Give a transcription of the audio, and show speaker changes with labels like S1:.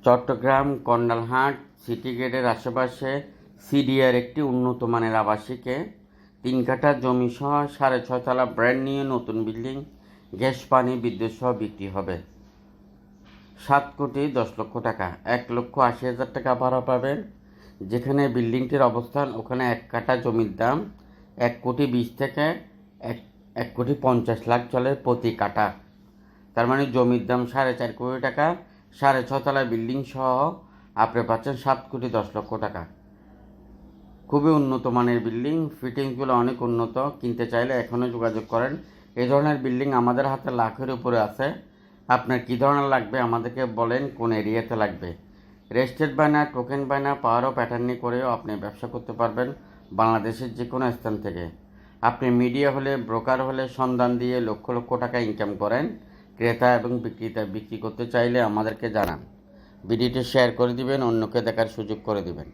S1: Chittagong কন্ডালহাট city গেটের আশেপাশে CDR একটি উন্নত মানের আবাসিকে 3 কাঠা জমিসহ 6.5 তলা ব্র্যান্ড নিউ নতুন বিল্ডিং, গ্যাস, পানি, বিদ্যুৎ সহ বিক্রি হবে 7,10,00,000 টাকা। 1,80,000 টাকা ভাড়া পাবেন। যেখানে বিল্ডিংটির অবস্থান ওখানে 1 কাঠা জমির দাম 1,20,00,000 থেকে 1,50,00,000 চলে প্রতি কাঠা। তার মানে জমির দাম 4.5 কোটি টাকা, 6.5 তলা বিল্ডিং সহ আপনি পাচ্ছেন 7,10,00,000 টাকা। খুবই উন্নত মানের বিল্ডিং, ফিটিংসগুলো অনেক উন্নত। কিনতে চাইলে এখনও যোগাযোগ করেন। এই ধরনের বিল্ডিং আমাদের হাতে লাখের উপরে আছে। আপনার কী ধরনের লাগবে আমাদেরকে বলেন, কোন এরিয়াতে লাগবে। রেজিস্টার্ড বায়না, টোকেন বায়না, পাওয়ার ও প্যাটার্নি করেও আপনি ব্যবসা করতে পারবেন বাংলাদেশের যে কোনো স্থান থেকে। আপনি মিডিয়া হলে, ব্রোকার হলে সন্ধান দিয়ে লক্ষ লক্ষ টাকা ইনকাম করেন। ক্রেতা এবং বিক্রেতা বিক্রি করতে চাইলে আমাদেরকে জানান। ভিডিওটি শেয়ার করে দিবেন, অন্যকে দেখার সুযোগ করে দিবেন।